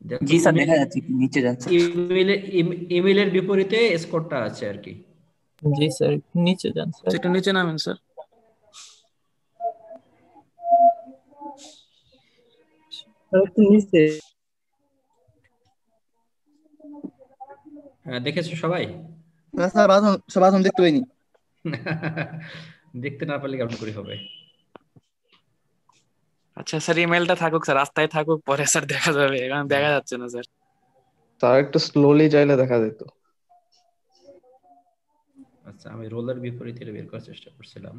দেখো জি স্যার দেখা যাচ্ছে, নিচে যাচ্ছে। ইমেলের বিপরীতে স্কোরটা আছে আর কি। জি স্যার নিচে যান স্যার, একটু নিচে নামেন স্যার। একটু নিচে। দেখেছো সবাই? না স্যার বাথরুম দেখতে পাইনি। দেখতে না পারলে কেমন করে হবে? আচ্ছা স্যার ইমেলটা থাকুক স্যার, রাস্তায় থাকুক, পরে স্যার দেখা যাবে, এখন দেখা যাচ্ছে না স্যার। তার একটু স্লোলি চাইলে দেখা যেত। আচ্ছা আমি রোলের বিপরীতে বের করার চেষ্টা করছিলাম।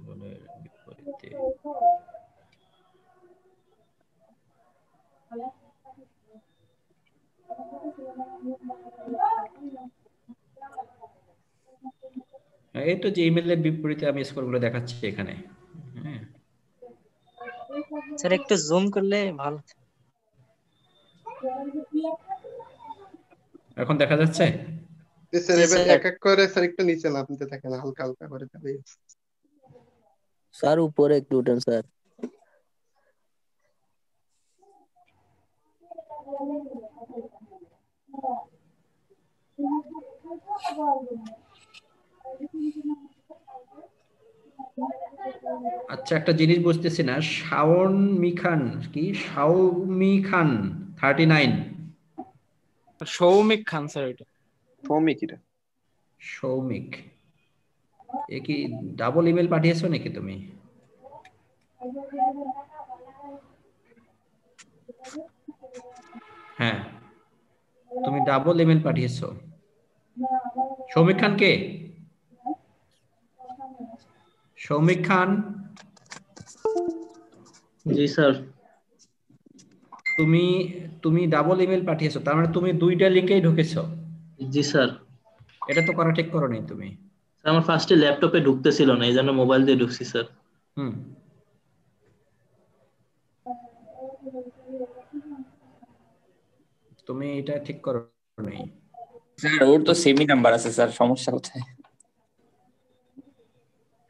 রোলের বিপরীতে এই তো যে ইমেলের বিপরীতে আমি স্কোরগুলো দেখাচ্ছি এখানে। হ্যাঁ স্যার একটু জুম করলে ভালো। এখন দেখা যাচ্ছে? স্যার এবার এক এক করে স্যার একটু নিচে নামতে থাকেন, হালকা হালকা করে তাহলে। স্যার উপরে একটু উঠেন স্যার। আচ্ছা একটা জিনিস বুঝতেছি না, শাওমি খান কি? শাওমি খান 39। সৌমিক খান স্যার এটা। সৌমিক এটা। সৌমিক এ কি ডাবল ইমেল পাঠিয়েছো নাকি তুমি? হ্যাঁ তুমি ডাবল ইমেল পাঠিয়েছো। সৌমিক খান কে? সৌমিক খান। জি স্যার। তুমি ডাবল ইমেল পাঠিয়েছো, তার মানে তুমি দুইটা লিংকেই ঢুকেছো। জি স্যার। এটা তো করা ঠিক করো নাই তুমি। আমার ফার্স্টে ল্যাপটপে ঢুকতেছিল না, এই জন্য মোবাইল দিয়ে ঢুকছি স্যার। তুমি এটা ঠিক করো নাই স্যার। ওর তো সেমি নাম্বার আছে স্যার, সমস্যা কোথায়?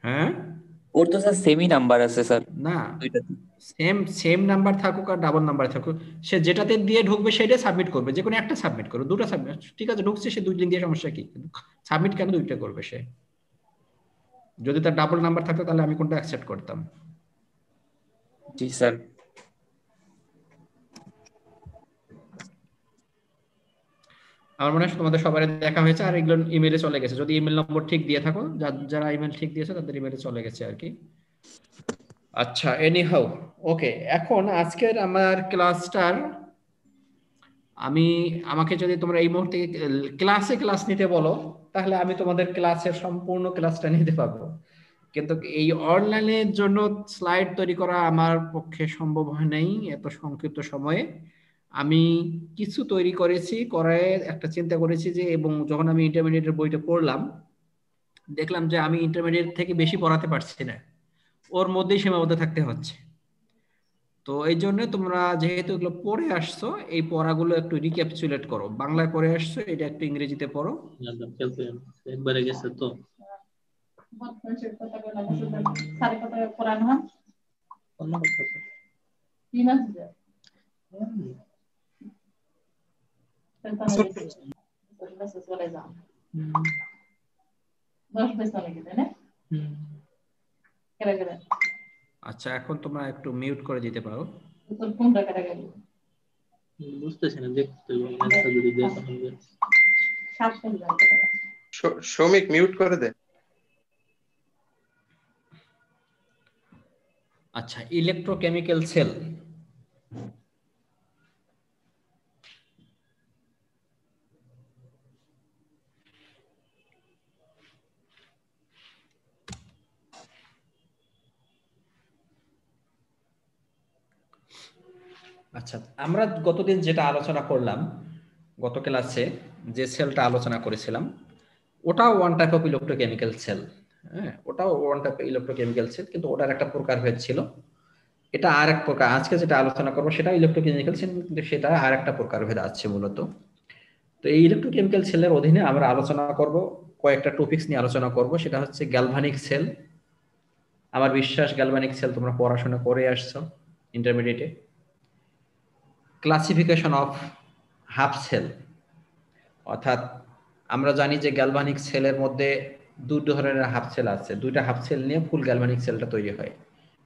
হ্যাঁ ওর তো স্যার সেমি নাম্বার আছে স্যার। না সেম নাম্বার থাকুক আর ডাবল নাম্বার থাকুক, সে যেটাতে দিয়ে ঢুকবে সেটা সাবমিট করবে, যে কোনো একটা সাবমিট করবে, দুটো সাবমিট ঠিক আছে, ঢুকছে সে দুই লিঙ্ক দিয়ে, সমস্যা কি? সাবমিট কেন দুইটা করবে সে? যদি তার ডাবল নাম্বার থাকতো তাহলে আমি কোনটা অ্যাকসেপ্ট করতাম? জি স্যার। আমার মনে হয় তোমাদের সবার দেখা হয়েছে আর এগুলো ইমেলে চলে গেছে, যদি ইমেল নম্বর ঠিক দিয়ে থাকো, যারা ইমেল ঠিক দিয়েছে তাদের ইমেলে চলে গেছে আর কি। আচ্ছা এনিহাউ ওকে, এখন আজকের আমার ক্লাসটার আমাকে যদি তোমরা এই মুহূর্তে ক্লাস নিতে বলো তাহলে আমি তোমাদের ক্লাসের সম্পূর্ণ ক্লাসটা নিতে পারবো, কিন্তু এই অনলাইনের জন্য স্লাইড তৈরি করা আমার পক্ষে সম্ভব হয় নাই এত সংক্ষিপ্ত সময়ে। আমি কিছু তৈরি করেছি, করে একটা চিন্তা করেছি যে, এবং যখন আমি ইন্টারমিডিয়েটের বইটা পড়লাম দেখলাম যে আমি ইন্টারমিডিয়েট থেকে বেশি পড়াতে পারছি না, ওর মধ্যেই সীমাবদ্ধ থাকতে হচ্ছে। তো এই জন্য তোমরা যেহেতু এগুলো পড়ে আসছো, এই পড়াগুলো একটু রিক্যাপচুলেট করো। বাংলায় পড়ে আসছো, এটা একটু ইংরেজিতে পড়ো। একবারে গেছে তো আচ্ছা এখন তোমরা একটু মিউট করে দিতে পারো। বুঝতেছি না, দেখতে যদি দেখা হবে। শ্রমিক মিউট করে দে। আচ্ছা ইলেকট্রোকেমিক্যাল সেল, আচ্ছা আমরা গতদিন যেটা আলোচনা করলাম, গত ক্লাসে যে সেলটা আলোচনা করেছিলাম ওটাও one type of electrochemical cell. হ্যাঁ ওটাও ওয়ান টাইপ ইলেকট্রোকেমিক্যাল সেল, কিন্তু ওটার একটা প্রকার হয়েছিল, এটা আর এক প্রকার। আজকে যেটা আলোচনা করবো সেটা ইলেকট্রোকেমিক্যাল সেল, কিন্তু সেটা আর একটা প্রকার ভেদ আছে মূলত। তো এই ইলেকট্রোকেমিক্যাল সেলের অধীনে আমরা আলোচনা করব, কয়েকটা টপিকস নিয়ে আলোচনা করব, সেটা হচ্ছে গ্যালভানিক সেল। আমার বিশ্বাস গ্যালভানিক সেল তোমরা পড়াশোনা করে আসছো ইন্টারমিডিয়েটে। ক্লাসিফিকেশন অফ হাফ সেল, অর্থাৎ আমরা জানি যে গ্যালভানিক সেলের মধ্যে দুই ধরনের হাফ সেল আছে, দুইটা হাফ সেল নিয়ে ফুল গ্যালভানিক সেলটা তৈরি হয়,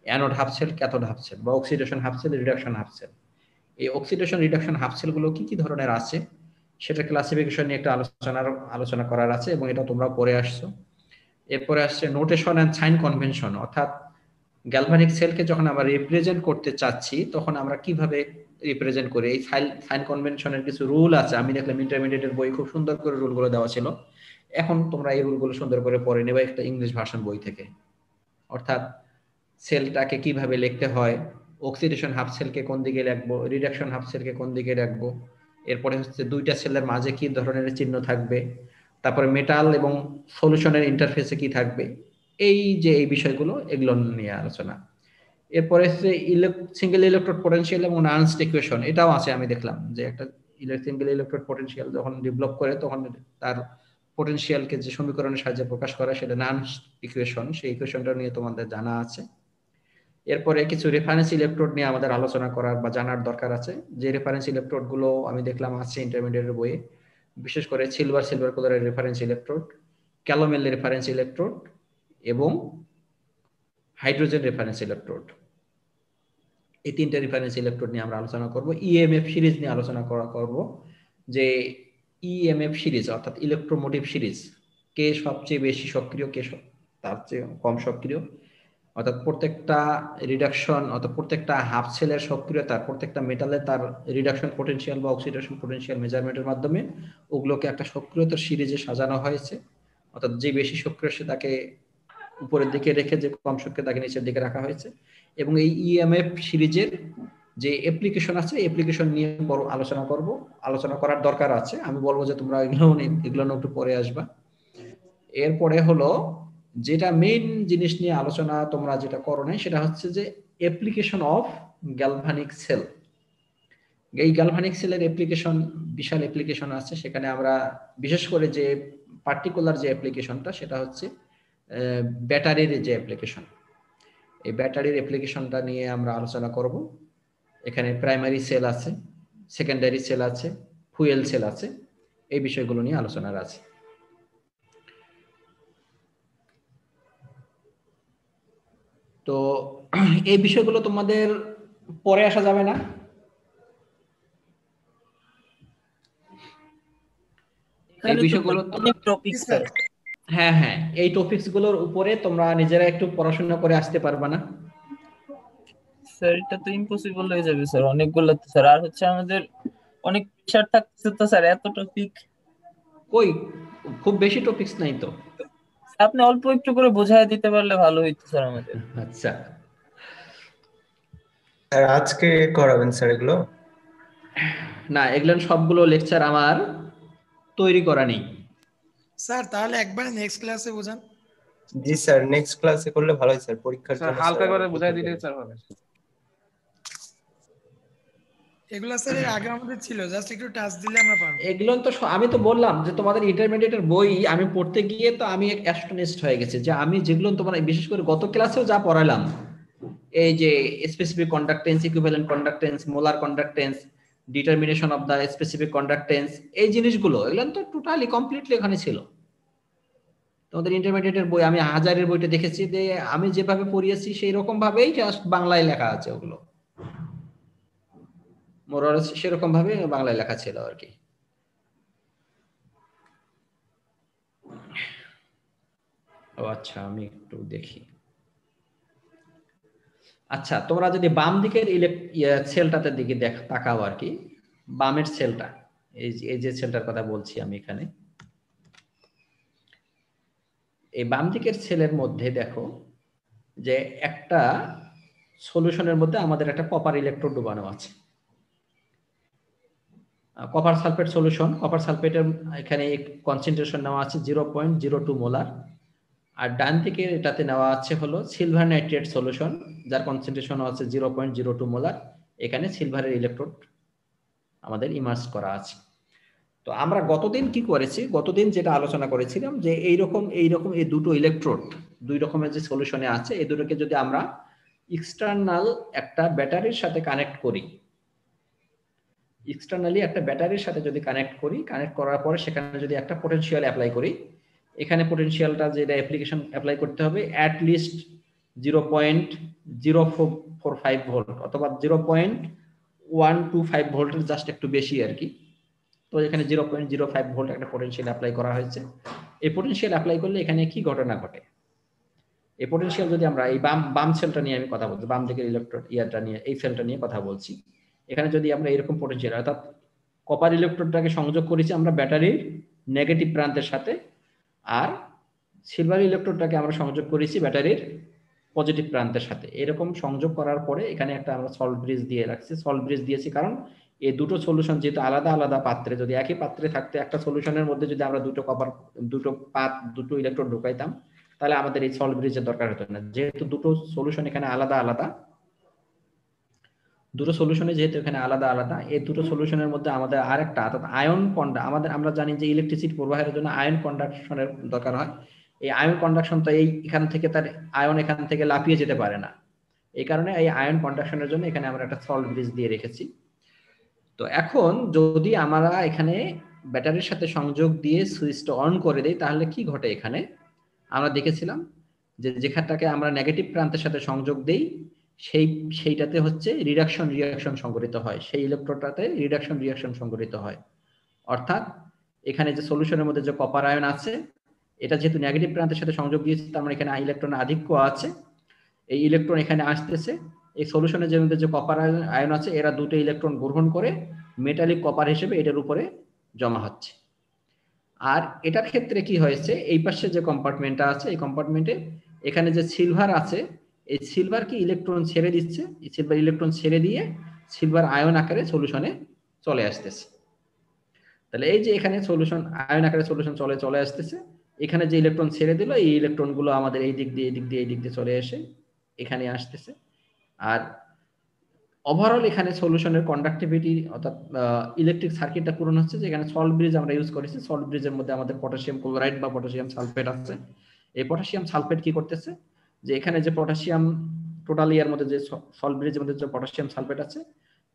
anode half cell, cathode half cell, বা oxidation half cell, reduction half cell. এই অক্সিডেশন রিডাকশন হাফ সেলগুলো কি কি ধরনের আছে সেটা ক্লাসিফিকেশন নিয়ে একটা আলোচনা করার আছে, এবং এটা তোমরা পড়ে আসছো। এরপরে আসছে নোটেশন অ্যান্ড সাইন কনভেনশন, অর্থাৎ গ্যালভানিক সেলকে যখন আমরা রিপ্রেজেন্ট করতে চাচ্ছি তখন আমরা কিভাবে রিপ্রেজেন্ট করি। এই সাইন কনভেনশনের কিছু রুল আছে, আমি দেখলাম ইন্টারমিডিয়েটের বই খুব সুন্দর করে রুলগুলো দেওয়া ছিল, এখন তোমরা এই রুলগুলো সুন্দর করে পড়ে নেবে একটা ইংলিশ ভার্সন বই থেকে। অর্থাৎ সেলটাকে কিভাবে লিখতে হয়, অক্সিডেশন হাফ সেলকে কোন দিকে রাখবো, রিডাকশন হাফ সেলকে কোন দিকে রাখবো, এরপরে হচ্ছে দুইটা সেলের মাঝে কি ধরনের চিহ্ন থাকবে, তারপরে মেটাল এবং সলিউশনের ইন্টারফেসে কি থাকবে, এই যে এই বিষয়গুলো এগুলো নিয়ে আলোচনা। এরপরে হচ্ছে সিঙ্গেল ইলেকট্রোড পোটেনশিয়াল এবং নার্নস্ট ইকুয়েশন, এটাও আছে। আমি দেখলাম যে একটা সিঙ্গেল ইলেকট্রোড পোটেনশিয়াল যখন ডেভেলপ করে তখন তার পোটেনশিয়ালকে যে সমীকরণের সাহায্যে প্রকাশ করা সেটা নার্নস্ট ইকুয়েশন, সেই ইকুয়েশনটা নিয়ে তোমাদের জানা আছে। এরপরে কিছু রেফারেন্স ইলেকট্রোড নিয়ে আমাদের আলোচনা করার বা জানার দরকার আছে, যে রেফারেন্স ইলেকট্রোড গুলো আমি দেখলাম আছে ইন্টারমিডিয়েটের বইয়ে, বিশেষ করে সিলভার কালারের reference electrode, calomel reference electrode এবং হাইড্রোজেন রেফারেন্স ইলেকট্রোড। এই তিনটা রেফারেন্স ইলেকট্রোড নিয়ে আমরা আলোচনা করব। ইএমএফ সিরিজ নিয়ে আলোচনা করব, যে ইএমএফ সিরিজ অর্থাৎ ইলেকট্রোমোটিভ সিরিজ, কে সবচেয়ে বেশি সক্রিয়, কে তার চেয়ে কম সক্রিয়, অর্থাৎ প্রত্যেকটা রিডাকশন অর্থাৎ প্রত্যেকটা হাফ সেলের সক্রিয়তা, প্রত্যেকটা মেটালে তার রিডাকশন পোটেনশিয়াল বা অক্সিডেশন পোটেনশিয়াল মেজারমেন্টের মাধ্যমে ওগুলোকে একটা সক্রিয়তার সিরিজে সাজানো হয়েছে। অর্থাৎ যে বেশি সক্রিয় সে তাকে উপরের দিকে রেখে, যে কম সক্রিয় তাকে নিচের দিকে রাখা হয়েছে। এবং এই ইএমএফ সিরিজের যে অ্যাপ্লিকেশন আছে, অ্যাপ্লিকেশন নিয়ে আলোচনা করার দরকার আছে। আমি বলবো যে তোমরা এগুলো একটু পরে আসবা। এরপরে হলো যেটা মেইন জিনিস নিয়ে আলোচনা তোমরা যেটা করো নাই, সেটা হচ্ছে যে অ্যাপ্লিকেশন অফ গ্যালভানিক সেল। এই গ্যালভানিক সেলের অ্যাপ্লিকেশন, বিশাল অ্যাপ্লিকেশন আছে। সেখানে আমরা বিশেষ করে যে পার্টিকুলার যে অ্যাপ্লিকেশনটা সেটা হচ্ছে ব্যাটারির যে অ্যাপ্লিকেশন, এই ব্যাটারির অ্যাপ্লিকেশনটা নিয়ে আমরা আলোচনা করব। এখানে প্রাইমারি সেল আছে, সেকেন্ডারি সেল আছে, ফুয়েল সেল আছে, এই বিষয়গুলো নিয়ে আলোচনার আছে। তো এই বিষয়গুলো তোমাদের পরে আসা যাবে না, এই বিষয়গুলো অনেক টপিক স্যার। হ্যাঁ হ্যাঁ, এই টপিকস গুলোর উপরে তোমরা নিজেরা একটু পড়াশোনা করে আসতে পারবা না স্যার? এটা তো ইম্পসিবল হয়ে যাবে স্যার, অনেকগুলো তো স্যার, আর হচ্ছে আমাদের অনেক প্রেশার থাকছে তো স্যার, এত টপিক। কই, খুব বেশি টপিকস নাই তো। আপনি অল্প একটু করে বোঝায় দিতে পারলে ভালো হইতো স্যার আমাদের। আচ্ছা, স্যার আজকে করাবেন স্যার এগুলো? না, এগুলো সবগুলো লেকচার আমার তৈরি করা নেই স্যার। তাহলে একবার নেক্সট ক্লাসে বোঝান। জি স্যার, নেক্সট ক্লাসে করলে ভালো হয় স্যার, পরীক্ষার স্যার জন্য হালকা করে বুঝাই দিলে স্যার হবে। এগুলা স্যার এর আগে আমাদের ছিল, জাস্ট একটু টাচ দিলে আমরা পারবো। এগুলো তো আমি তো বললাম যে তোমাদের ইন্টারমিডিয়েটের বই আমি পড়তে গিয়ে তো আমি অ্যাস্টনিশড হয়ে গেছি, যে আমি যেগুলো তোমার বিশেষ করে গত ক্লাসেও যা পড়ালাম, এই যে specific conductance, equivalent conductance, molar conductance, determination of the specific conductance, এই জিনিসগুলো এগুলো তো টোটালি কমপ্লিটলি এখানে ছিল তোমাদের ইন্টারমিডিয়েটের বই। আমি হাজারের বইটা দেখেছি, যে আমি যেভাবে পড়িয়েছি সেই রকম ভাবেই জাস্ট বাংলায় লেখা আছে, ওগুলো মোরালস সেরকম ভাবে বাংলায় লেখা ছিল আর কি। ও আচ্ছা, আমি একটু দেখি। আচ্ছা, তোমরা যদি বাম দিকের সেলটাতে দিকে তাকাও আর কি, বামের সেলটা, এই যে সেলটার কথা বলছি আমি এখানে, এই বাম দিকের সেলের মধ্যে দেখো যে একটা সলিউশনের মধ্যে আমাদের একটা কপার ইলেকট্রোড ডুবানো আছে, কপার সালফেট সলিউশন। কপার সালফেটের এখানে কনসেন্ট্রেশন নেওয়া আছে 0.02 মোলার, আর ডান দিকে এটাতে নেওয়া আছে হলো সিলভার নাইট্রেট সলিউশন, যার কনসেন্ট্রেশন আছে 0.02 মোলার। এখানে সিলভারের ইলেকট্রোড আমাদের ইমার্জ করা আছে। তো আমরা গতদিন কি করেছি, গতদিন যেটা আলোচনা করেছিলাম যে এইরকম এই দুটো ইলেকট্রোড দুই রকমের যে সলিউশনে আছে, এই দুটোকে যদি আমরা এক্সটার্নাল একটা ব্যাটারির সাথে কানেক্ট করি, এক্সটার্নালি একটা ব্যাটারির সাথে যদি কানেক্ট করি, কানেক্ট করার পরে সেখানে যদি একটা পোটেনশিয়াল অ্যাপ্লাই করি, এখানে পোটেনশিয়ালটা যেটা অ্যাপ্লিকেশন অ্যাপ্লাই করতে হবে অ্যাট লিস্ট 0.045 ভোল্ট অথবা 0.125 ভোল্টের জাস্ট একটু বেশি আর কি। তো এখানে 0.05 ভোল্ট একটা পোটেনশিয়াল অ্যাপ্লাই করা হয়েছে। এই পোটেনশিয়াল অ্যাপ্লাই করলে এখানে কি ঘটনা ঘটে, এই পোটেনশিয়াল যদি আমরা এই বাম সেলটা নিয়ে আমি কথা বলছি, বাম দিকের ইলেকট্রোড ইয়ারটা নিয়ে, এই সেলটা নিয়ে কথা বলছি, এখানে যদি আমরা এরকম পোটেনশিয়াল অর্থাৎ কপার ইলেকট্রোডটাকে সংযোগ করেছি আমরা ব্যাটারির নেগেটিভ প্রান্তের সাথে, আর সিলভার ইলেকট্রোডটাকে আমরা সংযোগ করেছি ব্যাটারির পজিটিভ প্রান্তের সাথে। এরকম সংযোগ করার পরে এখানে একটা আমরা সল্ট ব্রিজ দিয়ে রাখছি। সল্ট ব্রিজ দিয়েছি কারণ এই দুটো সলিউশন যেহেতু আলাদা আলাদা পাত্রে, যদি একই পাত্রে থাকতে একটা সলিউশনের মধ্যে যদি আমরা দুটো ইলেকট্রোড ঢুকাইতাম তাহলে আমাদের এই সল্ট ব্রিজের দরকার হতো না। যেহেতু দুটো সলিউশন এখানে আলাদা আলাদা, দুটো সলিউশনে যেহেতু এখানে আলাদা আলাদা, এই দুটো সলিউশনের মধ্যে আমাদের আরেকটা অর্থাৎ আয়ন আমরা জানি যে ইলেকট্রিসিটি প্রবাহের জন্য আয়ন কন্ডাকশনের দরকার হয়। এই আয়ন কন্ডাকশন তো এখান থেকে তার আয়ন এখান থেকে লাফিয়ে যেতে পারে না, এই কারণে এই আয়ন কন্ডাকশনের জন্য এখানে আমরা একটা সল্ট ব্রিজ দিয়ে রেখেছি। তো এখন যদি আমরা এখানে ব্যাটারির সাথে সংযোগ দিয়ে সুইচটা অন করে দেই তাহলে কি ঘটে, এখানে আমরা দেখেছিলাম যে যেখানটাকে আমরা নেগেটিভ প্রান্তের সাথে সংযোগ দেই সেইটাতে হচ্ছে রিডাকশন সংঘটিত হয়, সেই ইলেকট্রোডটাতে রিডাকশন সংঘটিত হয়। অর্থাৎ এখানে যে সলিউশনের মধ্যে যে কপার আয়ন আছে, এটা যেহেতু নেগেটিভ প্রান্তের সাথে সংযোগ দিয়েছে তার মানে এখানে ইলেকট্রনের আধিক্য আছে। এই ইলেকট্রন এখানে আসতেছে, এই সলিউশনের যে মধ্যে যে কপার আয়ন আছে এরা দুটো ইলেকট্রন গ্রহণ করে মেটালিক কপার হিসেবে এটার উপরে জমা হচ্ছে। আর এটার ক্ষেত্রে কি হয়েছে, এই পাশে যে কম্পার্টমেন্টটা আছে এই কম্পার্টমেন্টে এখানে যে সিলভার আছে, এই সিলভার কি ইলেকট্রন ছেড়ে দিচ্ছে, এই সিলভার ইলেকট্রন ছেড়ে দিয়ে সিলভার আয়ন আকারে সলিউশনে চলে আসতেছে। তাহলে এই যে এখানে সলিউশন আয়ন আকারে সলিউশন চলে আসতেছে, এখানে যে ইলেকট্রন ছেড়ে দিল এই ইলেকট্রনগুলো আমাদের এই দিক দিয়ে চলে এসে এখানে আসতেছে। আর ওভারঅল এখানে সলিউশনের কন্ডাক্টিভিটি অর্থাৎ ইলেকট্রিক সার্কিটটা পূরণ হচ্ছে। যেখানে সল্ট ব্রিজ আমরা ইউজ করেছি, সল্ট ব্রিজের মধ্যে আমাদের পটাশিয়াম ক্লোরাইড বা পটাশিয়াম সালফেট আছে। এই পটাশিয়াম সালফেট কি করতেছে, যে এখানে যে পটাশিয়াম টোটাল ইয়ার মধ্যে যে সল্ট ব্রিজের মধ্যে যে পটাশিয়াম সালফেট আছে,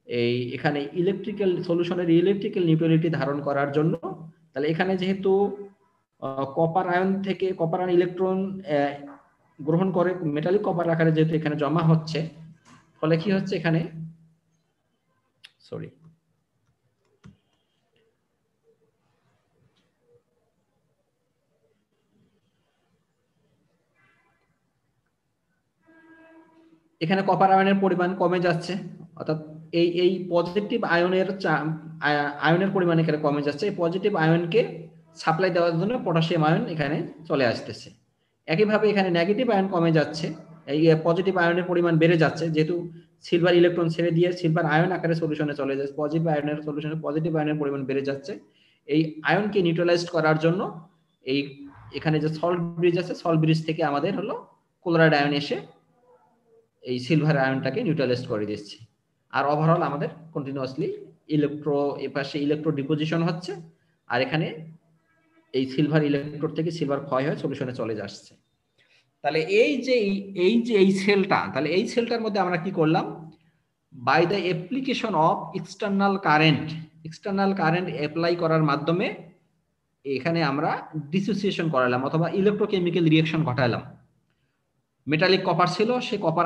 এই এখানে ইলেকট্রিক্যাল সলিউশনের ইলেকট্রিক্যাল নিউট্রালিটি ধারণ করার জন্য, তাহলে এখানে যেহেতু কপার আয়ন থেকে কপার আয়ন ইলেকট্রন গ্রহণ করে মেটালিক কপার আকারে যেহেতু এখানে জমা হচ্ছে, ফলে কি হচ্ছে এখানে এখানে কপার আয়নের পরিমাণ কমে যাচ্ছে, অর্থাৎ এই পজিটিভ আয়নের পরিমাণ এখানে কমে যাচ্ছে। এই পজিটিভ আয়নকে সাপ্লাই দেওয়ার জন্য পটাশিয়াম আয়ন এখানে চলে আসতেছে। একইভাবে এখানে নেগেটিভ আয়ন কমে যাচ্ছে, এই পজিটিভ আয়নের পরিমাণ বেড়ে যাচ্ছে, যেহেতু সিলভার ইলেকট্রন ছেড়ে দিয়ে সিলভার আয়ন আকারে সলিউশনে চলে যাচ্ছে, পজিটিভ আয়নের সলিউশনে পজিটিভ আয়নের পরিমাণ বেড়ে যাচ্ছে। এই আয়নকে নিউট্রালাইজ করার জন্য এই এখানে যে সল্ট ব্রিজ আছে, সল্ট ব্রিজ থেকে আমাদের হলো ক্লোরাইড আয়ন এসে এই সিলভার আয়নটাকে নিউট্রালাইজ করে দিচ্ছে। আর ওভারঅল আমাদের কন্টিনিউয়াসলি এপাশে ইলেকট্রো ডিপোজিশন হচ্ছে, আর এখানে এই সিলভার ইলেকট্রোড থেকে সিলভার ক্ষয় হয়ে সলিউশনে চলে যাচ্ছে। তাহলে এই সেলটা, তাহলে এই সেলটার মধ্যে আমরা কি করলাম, by the application of external current apply করার মাধ্যমে এখানে আমরা ডিসোসিয়েশন করালাম অথবা ইলেকট্রোকেমিক্যাল রিঅ্যাকশন ঘটালাম। মেটালিক কপার ছিল, সে কপার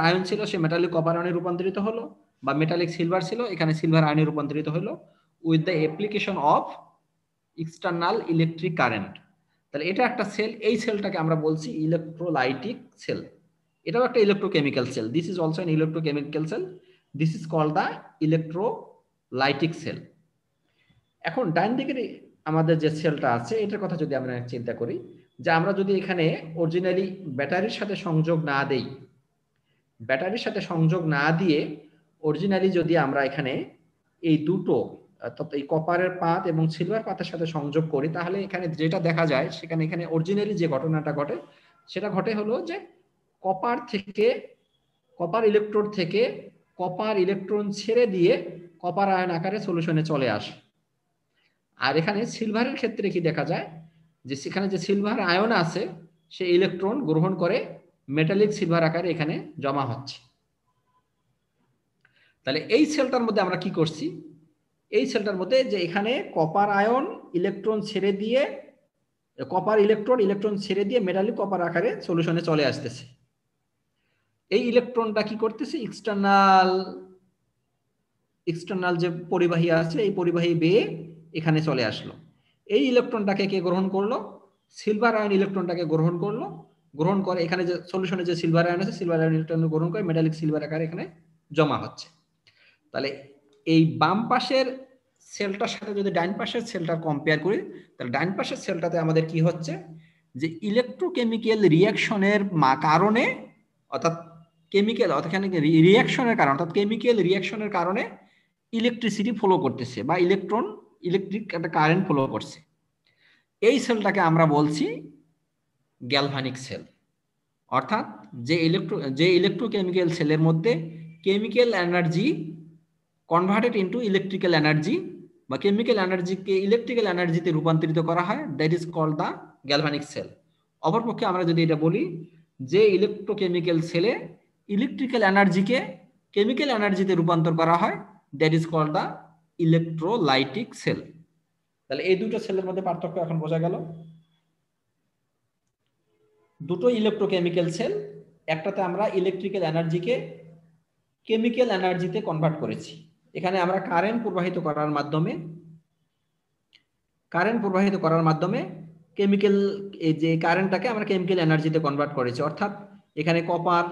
আয়ন ছিল, সে মেটালিক কপার আয়নে রূপান্তরিত হলো, বা মেটালিক সিলভার ছিল, এখানে সিলভার আয়নে রূপান্তরিত হলো with the application of external electric current. তাহলে এটা একটা সেল, এই সেলটাকে আমরা বলছি ইলেকট্রোলাইটিক সেল। এটাও একটা electrochemical cell. This is also an electrochemical cell, this is called the electrolytic cell. এখন ডান দিকের আমাদের যে সেলটা আছে এটার কথা যদি আমরা চিন্তা করি, যে আমরা যদি এখানে অরিজিনালি ব্যাটারির সাথে সংযোগ না দিয়ে অরিজিনালি যদি আমরা এখানে এই দুটো অর্থাৎ এই কপারের পাত এবং সিলভার পাতের সাথে সংযোগ করি, তাহলে এখানে যেটা দেখা যায় এখানে অরিজিনালি যে ঘটনাটা ঘটে সেটা ঘটে হলো যে কপার ইলেকট্রোড থেকে কপার ইলেকট্রন ছেড়ে দিয়ে কপার আয়ন আকারে সলিউশনে চলে আসে। আর এখানে সিলভারের ক্ষেত্রে কি দেখা যায়, যে সেখানে যে সিলভার আয়ন আছে সে ইলেকট্রন গ্রহণ করে মেটালিক সিলভার আকারে এখানে জমা হচ্ছে। তাহলে এই সেলটার মধ্যে আমরা কি করছি, এই সেলটার মধ্যে যে এখানে কপার আয়ন ইলেকট্রন ছেড়ে দিয়ে, কপার ইলেকট্রন ছেড়ে দিয়ে মেটালিক কপার আকারে সলিউশনে চলে আসতেছে। এই ইলেকট্রনটা কি করতেছে, এক্সটার্নাল যে পরিবাহী আছে এই পরিবাহী বেয়ে এখানে চলে আসলো। এই ইলেকট্রনটাকে কে গ্রহণ করলো, সিলভার আয়ন ইলেকট্রনটাকে গ্রহণ করলো, গ্রহণ করে এখানে যে সলিউশনে যে সিলভার আয়ন আছে সিলভার আয়ন ইলেকট্রন গ্রহণ করে মেটালিক সিলভার আকারে এখানে জমা হচ্ছে। তাহলে এই বাম পাশের সেলটার সাথে যদি ডান পাশের সেলটা কম্পেয়ার করি, তাহলে ডান পাশের সেলটাতে আমাদের কি হচ্ছে যে ইলেকট্রোকেমিক্যাল রিঅ্যাকশনের কারণে, অর্থাৎ রিঅ্যাকশনের কারণে, অর্থাৎ কেমিক্যাল রিঅ্যাকশনের কারণে ইলেকট্রিসিটি ফ্লো করতেছে বা ইলেকট্রিক একটা কারেন্ট ফ্লো করছে। এই সেলটাকে আমরা বলছি গ্যালভানিক সেল। অর্থাৎ যে ইলেকট্রোকেমিক্যাল সেলের মধ্যে chemical energy converted into electrical energy বা কেমিক্যাল এনার্জিকে ইলেকট্রিক্যাল এনার্জিতে রূপান্তরিত করা হয়, that is called the galvanic cell. অপরপক্ষে আমরা যদি এটা বলি যে ইলেকট্রোকেমিক্যাল সেলে ইলেকট্রিক্যাল এনার্জিকে কেমিক্যাল এনার্জিতে রূপান্তর করা হয়, that is called the electrolytic cell. তাহলে এই দুটো সেলের মধ্যে পার্থক্য এখন বোঝা গেল। দুটো ইলেকট্রোকেমিক্যাল সেল, একটাতে আমরা ইলেকট্রিক্যাল এনার্জিকে কেমিক্যাল এনার্জিতে কনভার্ট করেছি। এখানে আমরা কারেন্ট প্রবাহিত করার মাধ্যমে কেমিক্যাল, এই যে কারেন্টটাকে আমরা কেমিক্যাল এনার্জিতে কনভার্ট করেছি। অর্থাৎ এখানে কপার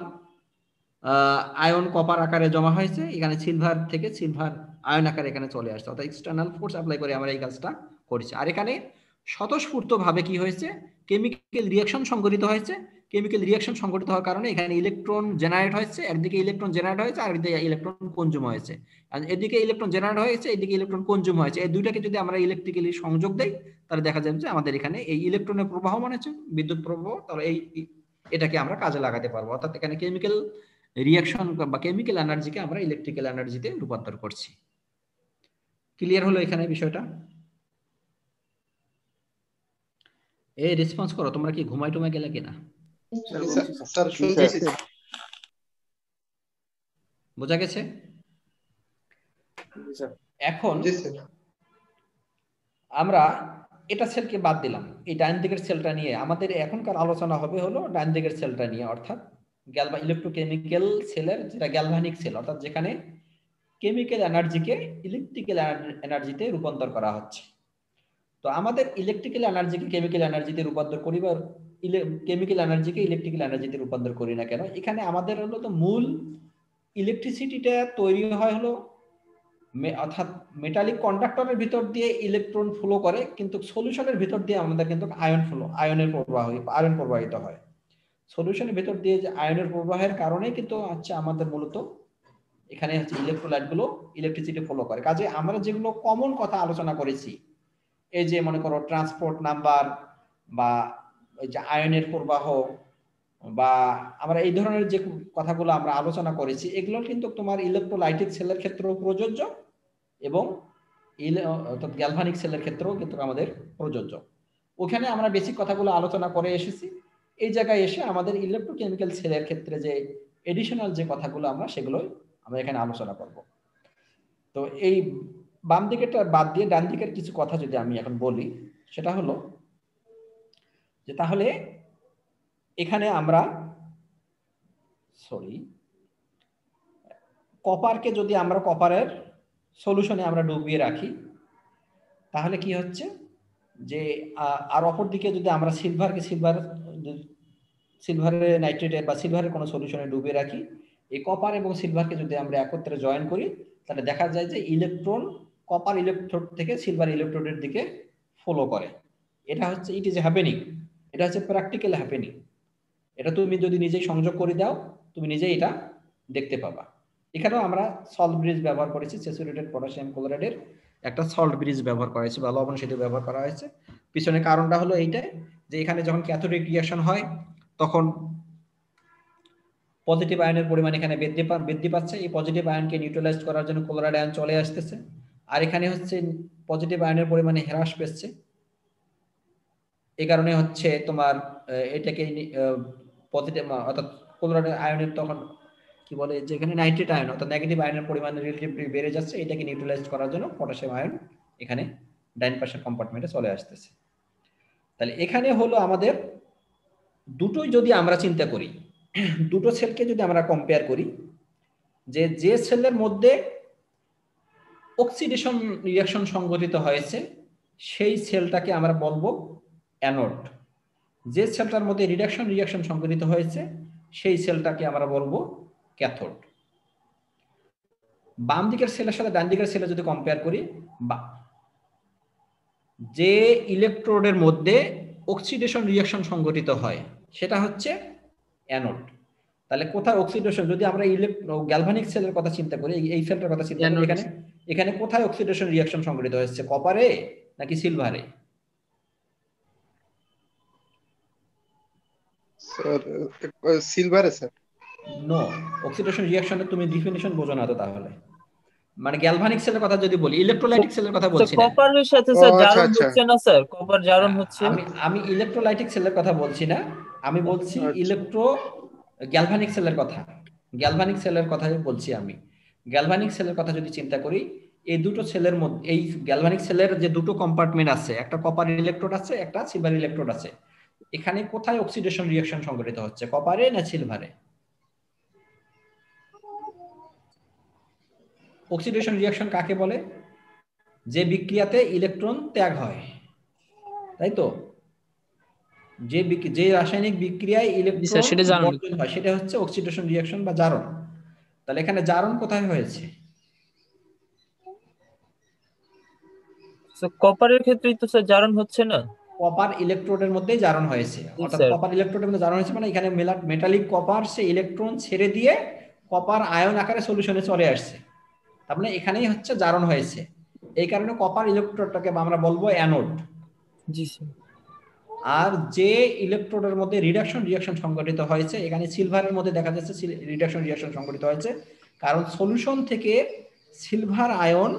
আয়ন কপার আকারে জমা হয়েছে, এখানে সিলভার থেকে সিলভার আয়ন আকারে এখানে চলে আসছে। অর্থাৎ এক্সটার্নাল ফোর্স অ্যাপ্লাই করে আমরা এই কাজটা করেছি। আর এখানে স্বতঃস্ফূর্তভাবে কি হয়েছে, কেমিক্যাল রিঅ্যাকশন সংঘটিত হয়েছে। কেমিক্যাল রিঅ্যাকশন সংঘটিত হওয়ার কারণে এখানে ইলেকট্রন জেনারেট হয়েছে, একদিকে ইলেকট্রন জেনারেট হয়েছে আর একদিকে ইলেকট্রন কনজিউম হয়েছে। আর এদিকে ইলেকট্রন জেনারেট হয়েছে, এদিকে ইলেকট্রন কনজিউম হয়েছে। এই দুইটাকে যদি আমরা ইলেকট্রিক্যালি সংযোগ দেই তাহলে দেখা যাবে যে আমাদের এখানে এই ইলেকট্রনের প্রবাহ মানে হচ্ছে বিদ্যুৎ প্রবাহ। তাহলে এটাকে আমরা কাজে লাগাতে পারবো। অর্থাৎ এখানে কেমিক্যাল রিঅ্যাকশন বা কেমিক্যাল এনার্জিকে আমরা ইলেকট্রিক্যাল এনার্জিতে রূপান্তর করছি। ক্লিয়ার হলো এখানে বিষয়টা? এই রেসপন্স করো, তোমরা কি ঘুমাই টুমাই গেলে কিনা? স্যার শুনতেছি। বোঝা গেছে? এখন আমরা এটা সেলকে বাদ দিলাম, এই ডান দিকের সেলটা নিয়ে আমাদের এখনকার আলোচনা হবে হলো ডান দিকের সেলটা নিয়ে, অর্থাৎ ইলেকট্রোকেমিক্যাল সেলের যেটা গ্যালভানিক সেল, অর্থাৎ যেখানে কেমিক্যাল এনার্জিকে ইলেকট্রিক্যাল এনার্জিতে রূপান্তর করা হচ্ছে। তো আমাদের ইলেকট্রিক্যাল এনার্জিকে কেমিক্যাল এনার্জিতে রূপান্তর করি বা কেমিক্যাল এনার্জিকে ইলেকট্রিক্যাল এনার্জিতে রূপান্তর করি না কেন, এখানে আমাদের হলো তো মূল ইলেকট্রিসিটিটা তৈরি হয় হলো, অর্থাৎ মেটালিক কন্ডাক্টরের ভিতর দিয়ে ইলেকট্রন ফ্লো করে, কিন্তু সলিউশনের ভিতর দিয়ে আমাদের কিন্তু আয়নের প্রবাহিত হয়। সলিউশনের ভিতর দিয়ে যে আয়নের প্রবাহের কারণে কিন্তু হচ্ছে আমাদের মূলত এখানে হচ্ছে ইলেকট্রোলাইট গুলো ইলেকট্রিসিটি ফলো করে। কাজে আমরা যেগুলো কমন কথা আলোচনা করেছি, এই যে মনে করো ট্রান্সপোর্ট নাম্বার বা ওই যে আয়নের প্রবাহ বা আমরা এই ধরনের যে কথাগুলো আমরা আলোচনা করেছি, এগুলো কিন্তু তোমার ইলেকট্রোলাইটিক সেলের ক্ষেত্রেও প্রযোজ্য এবং অর্থাৎ গ্যালভানিক সেলের ক্ষেত্রেও কিন্তু আমাদের প্রযোজ্য। ওখানে আমরা বেসিক কথাগুলো আলোচনা করে এসেছি। এই জায়গায় এসে আমাদের ইলেকট্রোকেমিক্যাল সেলের ক্ষেত্রে যে এডিশনাল যে কথাগুলো সেগুলোই আমরা এখানে আলোচনা করব। তো এই বাম দিকেরটা বাদ দিয়ে ডান দিকের কিছু কথা যদি আমি এখন বলি, সেটা হলো যে তাহলে এখানে আমরা কপারকে যদি আমরা কপারের সলিউশনে আমরা ডুবিয়ে রাখি, তাহলে কি হচ্ছে যে আর অপর দিকে যদি আমরা সিলভারের নাইট্রেটের বা সিলভারের কোনো সলিউশনে ডুবিয়ে রাখি, এই কপার এবং সিলভারকে যদি আমরা একত্রে জয়েন করি, তাহলে দেখা যায় যে ইলেকট্রন কপার ইলেকট্রোড থেকে সিলভার ইলেকট্রোডের দিকে ফলো করে। এটা হচ্ছে ইট ইজ হ্যাপেনিং, এটা হচ্ছে প্র্যাকটিক্যাল হ্যাপেনিং। এটা তুমি যদি নিজেই সংযোগ করে দাও, তুমি নিজেই এটা দেখতে পাবা। এখানেও আমরা সল্ট ব্রিজ ব্যবহার করেছি, স্যাচুরেটেড পটাশিয়াম ক্লোরাইডের একটা সল্ট ব্রিজ ব্যবহার করা হয়েছে বা লবণ সেতু ব্যবহার করা হয়েছে। পিছনের কারণটা হলো এইটাই যে এখানে যখন ক্যাথোডিক রিঅ্যাকশন হয় তখন পজিটিভ আয়নের পরিমাণ এখানে বৃদ্ধি পাচ্ছে। এই পজিটিভ আয়নকে নিউট্রালাইজ করার জন্য ক্লোরাইড আয়ন চলে আসতেছে, আর এখানে হচ্ছে পজিটিভ আয়নের পরিমাণে হ্রাস পেচ্ছে। এই কারণে হচ্ছে তোমার এটাকে পজিটিভ অর্থাৎ ক্লোরাইড আয়নের তখন কি বলে, যেখানে নাইট্রেট আয়ন অর্থাৎ নেগেটিভ আয়নের পরিমাণ রিলেটিভলি বেড়ে যাচ্ছে, এটাকে নিউট্রালাইজ করার জন্য পটাশিয়াম আয়ন এখানে ডাইন পাশের কম্পার্টমেন্টে চলে আসতেছে। তাহলে এখানে হলো আমাদের দুটোই যদি আমরা চিন্তা করি, দুটো সেলকে যদি আমরা কম্পেয়ার করি, যে সেলের মধ্যে অক্সিডেশন রিঅ্যাকশন সংঘটিত হয়েছে সেই সেলটাকে আমরা বলবো অ্যানোড, যে সেলটার মধ্যে রিডাকশন সংঘটিত হয়েছে সেই সেলটাকে আমরা বলবো ক্যাথোড। বাম দিকের সেলের সাথে ডান দিকের সেলে যদি কম্পেয়ার করি, যে ইলেকট্রোডের মধ্যে অক্সিডেশন রিঅ্যাকশন সংঘটিত হয় সেটা হচ্ছে অ্যানোড। তাহলে কোথায় অক্সিডেশন, যদি আমরা গ্যালভানিক সেলের কথা চিন্তা করি, এই সেলটার কথা চিন্তা করি, এখানে কোথায় অক্সিডেশন রিঅ্যাকশন সংঘটিত হয়েছে, কপারে নাকি সিলভারে? স্যার সিলভারে স্যার। নো, অক্সিডেশন রিঅ্যাকশনের তুমি ডেফিনিশন বোঝো না তো। তাহলে মানে গ্যালভানিক সেলের কথা যদি বলি, ইলেকট্রোলাইটিক সেলের কথা বলছি না। কপারের সাথে স্যার জারণ হচ্ছে না স্যার, কপার জারণ হচ্ছে। আমি ইলেকট্রোলাইটিক সেলের কথা বলছি না, আমি বলছি গ্যালভানিক সেলের কথা। গ্যালভানিক সেলের কথাই বলছি আমি। গ্যালভানিক সেলের কথা যদি চিন্তা করি, এই দুটো সেলের মধ্যে, এই গ্যালভানিক সেলের যে দুটো কম্পার্টমেন্ট আছে, একটা কপার ইলেকট্রোড আছে, একটা সিলভার ইলেকট্রোড আছে, এখানে কোথায় অক্সিডেশন রিঅ্যাকশন সংঘটিত হচ্ছে, কপারে না সিলভারে? অক্সিডেশন রিঅ্যাকশন কাকে বলে? যে বিক্রিয়াতে ইলেকট্রন ত্যাগ হয়, তাই তো? যে রাসায়নিক বিক্রিয়ায় ইলেকট্রন বর্জন হয় সেটা হচ্ছে অক্সিডেশন রিঅ্যাকশন বা জারণ। তাহলে এখানে জারণ কোথায় হয়েছে? কপারের ক্ষেত্রেই তো স্যার জারণ হচ্ছে না, কপার ইলেকট্রোডের মধ্যেই জারণ হয়েছে। অর্থাৎ কপার ইলেকট্রোডের মধ্যে জারণ হয়েছে মানে এখানে মেটালিক কপার সে ইলেকট্রন ছেড়ে দিয়ে কপার আয়ন আকারে সলিউশনে চলে আসছে, তার মানে এখানেই হচ্ছে জারণ হয়েছে। এই কারণে কপার ইলেকট্রোডটাকে আমরা বলবো অ্যানোড। জি স্যার। আর যে ইলেকট্রোডের মধ্যে রিঅ্যাকশন সংঘটিত হয়েছে, এখানে সিলভারের মধ্যে দেখা যাচ্ছে রিঅ্যাকশন সংঘটিত হয়েছে, কারণ সলিউশন থেকে সিলভার আয়ন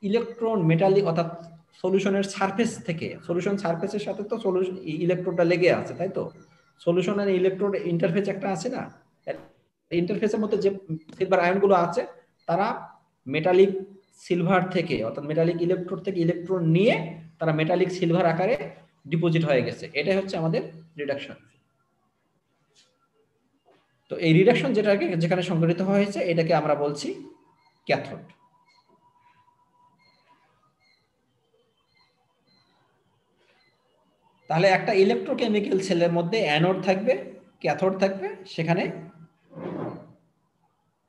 ইলেকট্রন মেটালিক অর্থাৎ সলিউশনের সারফেস থেকে, সলিউশন সারফেসের সাথে তো ইলেকট্রোডটা লেগে আছে, তাই তো? সলিউশন আর ইলেকট্রোড ইন্টারফেস একটা আছে না, ইন্টারফেসের মধ্যে যে সিলভার আয়নগুলো আছে তারা মেটালিক সিলভার থেকে অর্থাৎ মেটালিক ইলেকট্রোড থেকে ইলেকট্রন নিয়ে তারা মেটালিক সিলভার আকারে ডিপোজিট হয়ে গেছে। এটাই হচ্ছে আমাদের রিডাকশন। তো এই রিডাকশন যেখানে সংঘটিত হয়েছে এটাকে আমরা বলছি ক্যাথোড। তাহলে একটা ইলেকট্রোকেমিক্যাল সেলের মধ্যে অ্যানোড থাকবে, ক্যাথোড থাকবে, সেখানে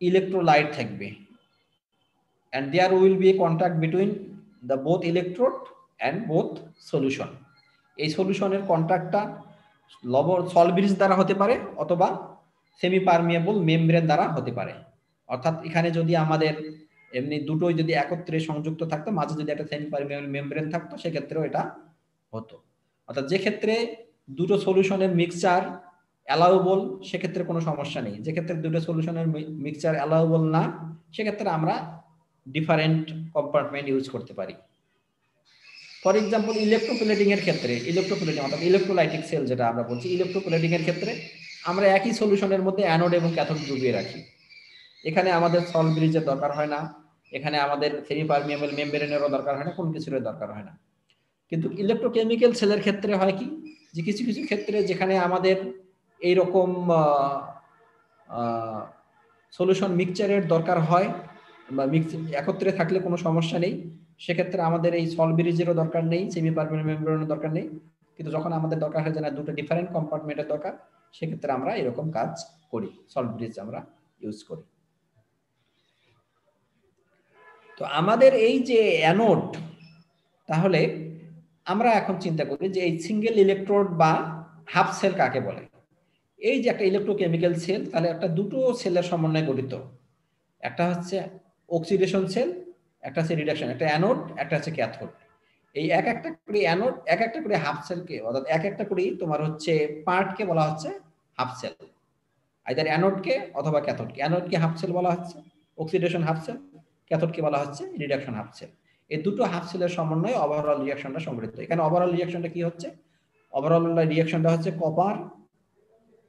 ইলেকট্রোলাইট থাকবে, and there will be a contact between the both electrode and both solution. এই সলিউশনের কন্ট্যাক্টটা সল ব্রিজ দ্বারা হতে পারে অথবা সেমি পারমিয়েবল মেমব্রেন দ্বারা হতে পারে। অর্থাৎ এখানে যদি আমাদের এমনি দুটোই যদি একত্রে সংযুক্ত থাকতো, মাঝে যদি একটা সেমি পারমিয়েবল মেমব্রেন থাকতো, সেক্ষেত্রেও এটা হতো। অর্থাৎ যে ক্ষেত্রে দুটো সলিউশনের মিক্সচার অ্যালাউবল সেক্ষেত্রে কোনো সমস্যা নেই। যে ক্ষেত্রে দুটো সলিউশনের মিক্সচার অ্যালাউবল না, সেক্ষেত্রে আমরা ডিফারেন্ট কম্পার্টমেন্ট ইউজ করতে পারি। ফর এক্সাম্পল ইলেকট্রোপ্লেটিং এর ক্ষেত্রে, ইলেকট্রোপ্লেটিং অর্থাৎ ইলেকট্রোলাইটিক সেল যেটা আমরা বলছি, ইলেকট্রোপ্লেটিং এর ক্ষেত্রে আমরা একই সলিউশনের মধ্যে অ্যানোড এবং ক্যাথোড ডুবিয়ে রাখি। এখানে আমাদের সল ব্রিজের দরকার হয় না, এখানে আমাদের সেমি পারমিয়েবল মেমব্রেনেরও দরকার হয় না, কোনো কিছুর দরকার হয় না। কিন্তু ইলেকট্রোকেমিক্যাল সেলের ক্ষেত্রে হয় কি, যে কিছু কিছু ক্ষেত্রে যেখানে আমাদের এইরকম সলিউশন মিক্সচারের দরকার হয় বা একত্রে থাকলে কোনো সমস্যা নেই, সেক্ষেত্রে আমাদের এই সল ব্রিজেরও দরকার নেই, সেমি পারমিয়েবল মেমব্রেনের দরকার নেই। কিন্তু যখন আমাদের দরকার হয় যে না দুটো ডিফারেন্ট কম্পার্টমেন্টের দরকার, সেক্ষেত্রে আমরা এরকম কাজ করি, সল ব্রিজ আমরা ইউজ করি। তো আমাদের এই যে অ্যানোড, তাহলে আমরা এখন চিন্তা করি যে এই সিঙ্গেল ইলেকট্রোড বা হাফ সেল কাকে বলে। এই যে একটা ইলেকট্রোকেমিক্যাল সেল, তাহলে একটা দুটো সেলের সমন্বয়ে গঠিত, একটা হচ্ছে অক্সিডেশন সেল, একটা হচ্ছে রিডাকশন, একটা অ্যানোড, একটা হচ্ছে ক্যাথোড। এই এক একটা করে অ্যানোড, এক একটা করে হাফ সেলকে অর্থাৎ এক একটা করে তোমার হচ্ছে পার্টকে বলা হচ্ছে হাফ সেল, আইদার অ্যানোডকে অথবা ক্যাথোডকে। অ্যানোডকে হাফ সেল বলা হচ্ছে অক্সিডেশন হাফ সেল, ক্যাথোডকে বলা হচ্ছে রিডাকশন হাফ সেল। এই দুটো হাফ সেলের সমন্বয়ে ওভারঅল রিঅ্যাকশনটা সংঘটিত। এখানে ওভারঅল রিঅ্যাকশনটা কি হচ্ছে? ওভারঅল রিঅ্যাকশনটা হচ্ছে copper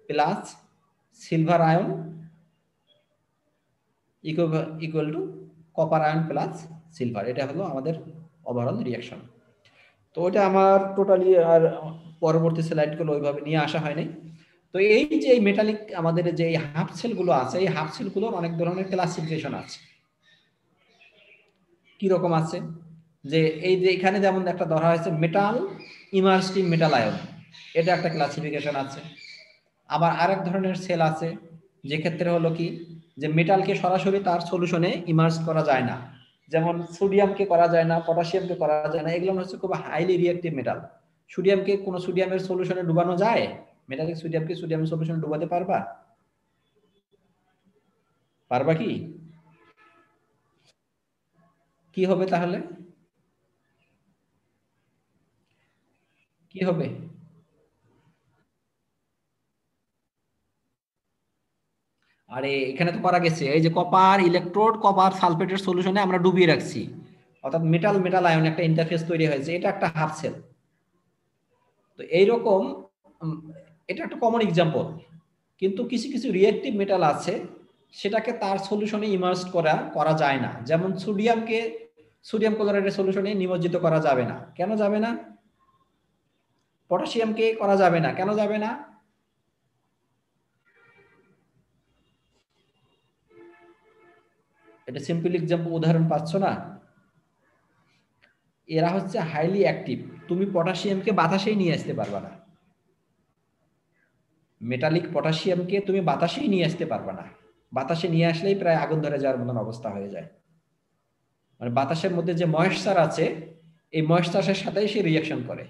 plus silver ion equal to copper ion plus silver. এটা হলো আমাদের ওভারঅল রিঅ্যাকশন। তো ওটা আমার টোটালি আর পরবর্তী স্লাইডগুলো ওইভাবে নিয়ে আসা হয়নি। তো এই যে মেটালিক আমাদের যে হাফ সেলগুলো আছে, এই হাফ সেলগুলোর অনেক ধরনের ক্লাসিফিকেশন আছে। কি রকম আছে, যে এই যে এখানে যেমন একটা ধরা হয়েছে metal immersed in metal ion, এটা একটা ক্লাসিফিকেশন আছে। আবার আরেক ধরনের সেল আছে যে ক্ষেত্রে হলো কি, যে মেটালকে সরাসরি তার সলিউশনে ইমার্স করা যায় না, যেমন সোডিয়ামকে করা যায় না, পটাশিয়ামকে করা যায় না, এগুলো হচ্ছে খুব হাইলি রিঅ্যাক্টিভ মেটাল। সোডিয়ামকে কোনো সোডিয়ামের সলিউশনে ডুবানো যায়? মেটালিক সোডিয়ামকে সোডিয়ামের সলিউশনে ডুবাতে পারবা? পারবা কি? কি হবে তাহলে? কি হবে? আরে এখানে তো করা গেছে, এই যে কপার ইলেকট্রোড কপার সালফেটের সলিউশনে আমরা ডুবিয়ে রাখছি, অর্থাৎ মেটাল মেটাল আয়ন একটা ইন্টারফেস তৈরি হয়েছে, এটা একটা হাফ সেল। তো এইরকম এটা একটা কমন এক্সাম্পল। কিন্তু কিছু কিছু রিঅ্যাক্টিভ মেটাল আছে সেটাকে তার সলিউশনে ইমার্সড করা যায় না, যেমন সোডিয়ামকে সোডিয়াম ক্লোরাইডের সলিউশনে নিমজ্জিত করা যাবে না। কেন যাবে না? পটাশিয়ামকে করা যাবে না, কেন যাবে না? এটা সিম্পল এক্সাম্পল, উদাহরণ পাচ্ছ না? এরা হচ্ছে হাইলি অ্যাক্টিভ, তুমি পটাশিয়ামকে বাতাসেই নিয়ে আসতে পারবে না, মেটালিক পটাশিয়ামকে তুমি বাতাসেই নিয়ে আসতে পারবে না। বাতাসে নিয়ে আসলেই প্রায় আগুন ধরে যাওয়ার মতন অবস্থা হয়ে যায়। মানে বাতাসের মধ্যে যে ময়েশ্চার আছে, এই ময়েশ্চারের সাথেই সে রিঅ্যাকশন করে,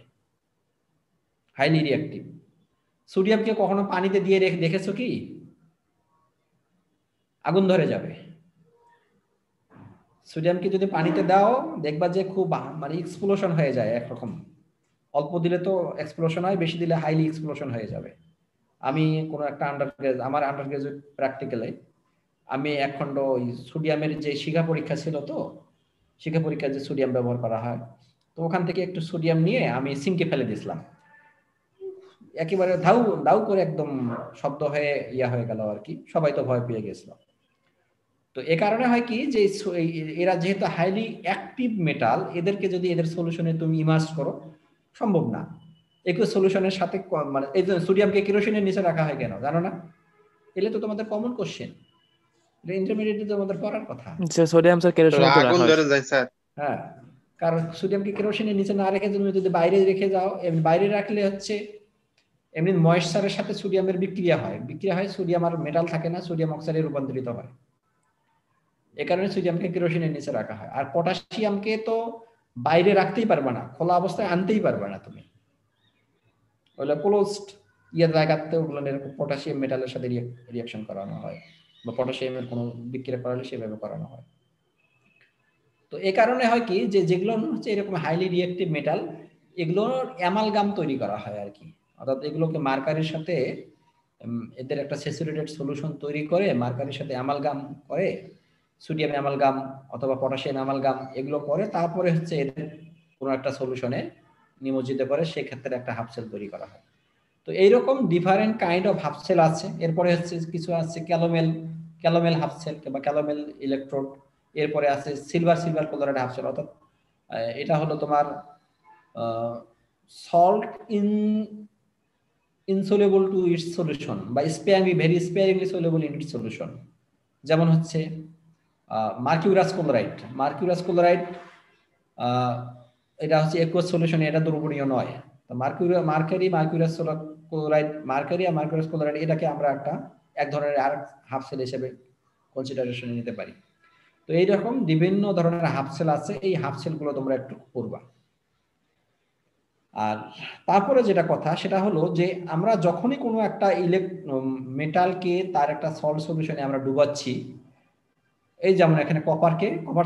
হাইলি রিঅ্যাক্টিভ। সোডিয়ামকে কখনো পানিতে দিয়ে দেখেছো কি? আগুন ধরে যাবে। সোডিয়ামকে যদি পানিতে দাও দেখবা যে খুব মানে এক্সপ্লোশন হয়ে যায় একরকম, অল্প দিলে তো এক্সপ্লোশন হয়, বেশি দিলে হাইলি এক্সপ্লোশন হয়ে যাবে। আমি কোনো একটা আমার আন্ডারগ্রাজুয়েট প্র্যাকটিক্যালে আমি এক খণ্ড সোডিয়ামের যে শিখা পরীক্ষা ছিল, তো শিখা পরীক্ষায় যে সোডিয়াম ব্যবহার করা হয়, তো ওখান থেকে একটু সোডিয়াম নিয়ে আমি সিঙ্কে ফেলে দিয়েছিলাম, একেবারে ধাউ দাউ করে একদম শব্দ হয়ে হয়ে গেল আর কি, সবাই তো ভয় পেয়ে গেছিল। তো এ কারণে হয় কি, যে এরা যেহেতু হাইলি অ্যাক্টিভ মেটাল, এদেরকে যদি এদের সলিউশনে তুমি ইমার্স করো সম্ভব না। একই সলিউশনের সাথে মানে এই যে সোডিয়ামকে কেরোসিনের নিচে রাখা হয় কেন জানো না? এলে তো তোমাদের কমন কোশ্চেন, এটা ইন্টারমিডিয়েটে তোমাদের পড়ার কথা। সোডিয়াম স্যার কেরোসিনে তো আগুন রাখা ধরে হয়। যায় স্যার। হ্যাঁ, কারণ সোডিয়ামকে কেরোসিনের নিচে না রেখে তুমি যদি বাইরে রেখে যাও, বাইরে রাখলে হচ্ছে এমনি ময়েশ্চারের সাথে সোডিয়ামের বিক্রিয়া হয়, সোডিয়াম আর মেটাল থাকে না, সোডিয়াম অক্সাইডে রূপান্তরিত হয়। এ কারণে সোডিয়ামকে কেরোসিনের নিচে রাখা হয়। আর পটাশিয়ামকে তো বাইরে রাখতেই পারবে না, খোলা অবস্থায় আনতেই পারবে না তুমি, ওগুলো ক্লোজড জায়গাতে ওগুলো পটাশিয়াম মেটালের সাথে রিঅ্যাকশন করানো হয়, বা পটাশিয়ামের কোনো বিক্রিয়া করালে সেভাবে করানো হয়। তো এই কারণে হয় কি, যে যেগুলো হচ্ছে এরকম হাইলি রিঅ্যাক্টিভ মেটাল, এগুলোর অ্যামালগাম তৈরি করা হয় আর কি, অর্থাৎ এগুলোকে মার্কারির সাথে এদের একটা স্যাচুরেটেড সলিউশন তৈরি করে মার্কারির সাথে অ্যামালগাম করে, সোডিয়াম অ্যামালগাম অথবা পটাশিয়াম অ্যামালগাম এগুলো করে, তারপরে হচ্ছে এদের কোনো একটা সলিউশনে নিমজ্জিত করে, সেক্ষেত্রে একটা হাফ সেল তৈরি করা হয়। তো এইরকম different kind of half cell আছে। এরপরে হচ্ছে কিছু আছে ক্যালোমেল হাফ সেল বা ক্যালোমেল ইলেকট্রোড। এরপরে আছে সিলভার ক্লোরাইড হাফ সেল, অর্থাৎ এটা হলো তোমার সল্ট ইনসoluble টু ইটস সলিউশন বা very স্পেয়ারিংলি soluble in it's solution. যেমন হচ্ছে মার্কিউরাস ক্লোরাইড, এটা হচ্ছে একুয়াস সলিউশনে, এটা দ্রবণীয় নয়। তো মার্কিউরাস ক্লোরাইড এটাকে আমরা এক ধরনের আর হাফ সেল হিসেবে কনসিডারেশনে নিতে পারি। তো এইরকম বিভিন্ন ধরনের হাফ সেল আছে, এই হাফ সেলগুলো তোমরা একটু পড়বা। আর তারপরে যেটা কথা সেটা হলো যে আমরা যখনই কোনো একটা মেটালকে তার একটা সল্ট সলিউশনে আমরা ডুবাচ্ছি, এই যেমন এখানে কপার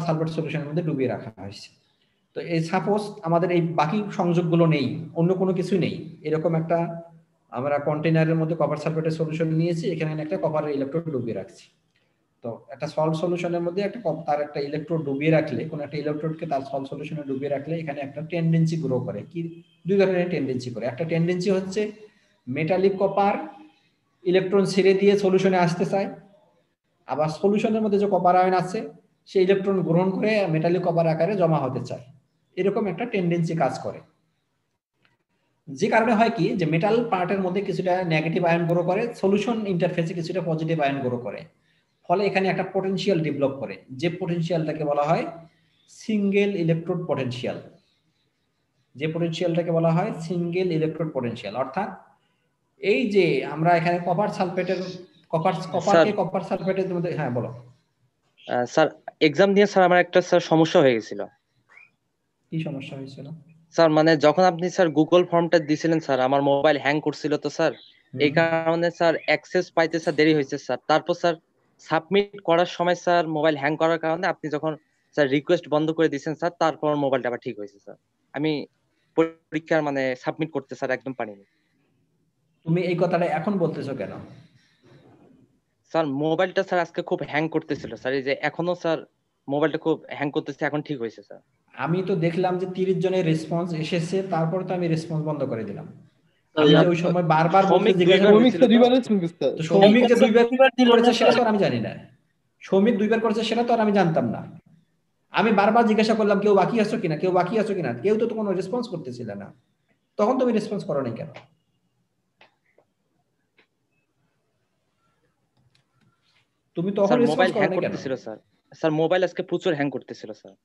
সালফেট সলিউশনের মধ্যে ডুবিয়ে রাখা হয়েছে। তো এই সাপোজ আমাদের এই বাকি সংযোগগুলো নেই, অন্য কোনো কিছু নেই, এরকম একটা আমরা কন্টেনারের মধ্যে কপার সালফেটের সলিউশন নিয়েছি, এখানে একটা কপারের ইলেকট্রোড ডুবিয়ে রাখছি। তো একটা সল্ট সলিউশনের মধ্যে তার একটা ইলেকট্রোড ডুবিয়ে রাখলে, কোন একটা ইলেকট্রোডকে তার সল্ট সলিউশনে ডুবিয়ে রাখলে এখানে একটা টেন্ডেন্সি গ্রো করে। কি দুই ধরনের টেন্ডেন্সি করে, একটা টেন্ডেন্সি হচ্ছে মেটালিক কপার ইলেকট্রন ছেড়ে দিয়ে সলিউশনে আসতে চায়, আবার সলিউশনের মধ্যে যে কপার আয়ন আছে সেই ইলেকট্রন গ্রহণ করে মেটালিক কপার আকারে জমা হতে চায়, এরকম একটা টেন্ডেন্সি কাজ করে। যে কারণে হয় কি যে মেটাল পার্টের মধ্যে কিছুটা নেগেটিভ আয়ন গ্রো করে, সলিউশন ইন্টারফেসে কিছুটা পজিটিভ আয়ন গ্রো করে, ফলে এখানে একটা পটেনশিয়াল ডেভেলপ করে, যে পটেনশিয়ালটাকে বলা হয় সিঙ্গেল ইলেকট্রোড পটেনশিয়াল। যে পটেনশিয়ালটাকে বলা হয় সিঙ্গেল ইলেকট্রোড পটেনশিয়াল, অর্থাৎ এই যে আমরা এখানে কপার সালফেটের কপারকে কপার সালফেটের মধ্যে, হ্যাঁ বলো। স্যার এক্সাম দিয়ে স্যার আমার একটা স্যার সমস্যা হয়ে গেছিল। কি সমস্যা হয়েছিল? স্যার মানে যখন আপনি স্যার গুগল ফর্মটা দিছিলেন স্যার, আমার মোবাইল হ্যাং করছিল তো স্যার, এই কারণে স্যার অ্যাক্সেস পাইতে স্যার দেরি হয়েছে স্যার। তারপর স্যার সাবমিট করার সময় স্যার মোবাইল হ্যাং করার কারণে আপনি যখন স্যার রিকোয়েস্ট বন্ধ করে দিয়েছেন স্যার, তারপর মোবাইলটা আবার ঠিক হয়েছে স্যার। আমি পরীক্ষার মানে সাবমিট করতে স্যার একদম পারিনি। তুমি এই কথাটা এখন বলতেছো কেন? স্যার মোবাইলটা স্যার আজকে খুব হ্যাং করতেছিল স্যার, এই যে এখনো স্যার মোবাইলটা খুব হ্যাং করতেছে, এখন ঠিক হয়েছে স্যার। আমি তো দেখলাম যে 30 জনের রেসপন্স এসেছে, তারপর তো আমি রেসপন্স বন্ধ করে দিলাম। আমি যে ওই সময় বারবার বলতে জিজ্ঞাসা করেছিল, সৌমিক যে দুইবার করেছে সেটা তো আমি জানি না, সৌমিক দুইবার করেছে সেটা তো আমি জানতাম না। আমি বারবার জিজ্ঞাসা করলাম কেউ বাকি আছো কিনা, কেউ বাকি আছো কিনা, কেউ তো কোনো রেসপন্স করতেছিল না। তখন তুমি রেসপন্স করো নাই কেন? তুমি তখন রেসপন্স করো নাই কেন? স্যার স্যার মোবাইল আজকে প্রচুর হ্যাং করতেছিল স্যার।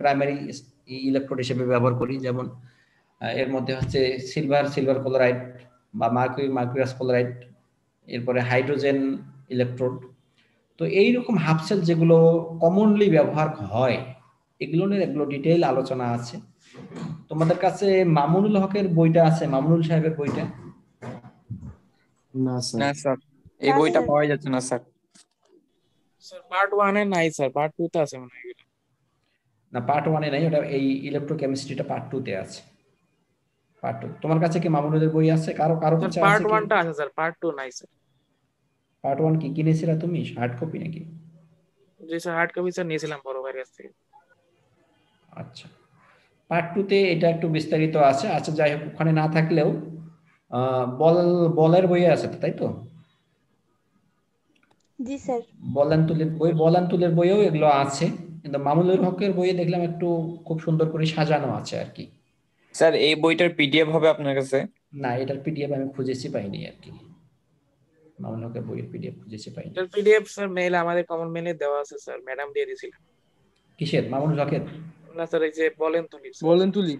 প্রাইমারি ইলেকট্রোড হিসেবে ব্যবহার করি, যেমন এর মধ্যে হচ্ছে সিলভার ক্লোরাইড বা মার্কুরিয়াস ক্লোরাইড, এরপরে হাইড্রোজেন ইলেকট্রোড। তো এইরকম হাফসেল যেগুলো কমনলি ব্যবহার হয় এগুলো ডিটেইল আলোচনা আছে। তোমাদের কাছে মামুনুল হকের বইটা আছে? মামুনুল সাহেবের বইটা? না স্যার, এই বইটা পাওয়া যাচ্ছে না স্যার। স্যার পার্ট 1 এ নাই স্যার, পার্ট 2 তে আছে মনে হয়। না, পার্ট 1 এ নাই, ওটা এই ইলেকট্রোকেমিস্ট্রিটা পার্ট 2 তে আছে। পার্ট 2 তোমার কাছে কি মামুনুলের বই আছে? কারো কাছে আছে? পার্ট 1 টা আছে স্যার, পার্ট 2 নাই স্যার। পার্ট 1 কি কিনেছিলা তুমি, হার্ড কপি নাকি? জি স্যার, হার্ড কপি স্যার নিয়েছিলাম বড় ভাইয়ের কাছ থেকে। আচ্ছা, পার্ট 2 তে এটা একটু বিস্তারিত আছে। আচ্ছা যাই হোক, ওখানে না থাকলেও বলের বইয়ে আছে, তাই তো? জি স্যার। বলান্তুলের বইয়েও এগুলো আছে, কিন্তু মামুনুল হকের বইয়ে দেখলাম একটু খুব সুন্দর করে সাজানো আছে আর কি। স্যার এই বইটার পিডিএফ হবে আপনার কাছে? না, এটার পিডিএফ আমি খুঁজেছি পাইনি আর কি। মামুনুল হকের বইয়ের পিডিএফ খুঁজেছি পাইনি। এটার পিডিএফ স্যার মেইল, আমাদের কমন মেইলে দেওয়া আছে স্যার, ম্যাডাম দিয়ে দিয়েছিলেন। কিসের? মামুনুল হকের? না স্যার, এই যে বলেন তুলি।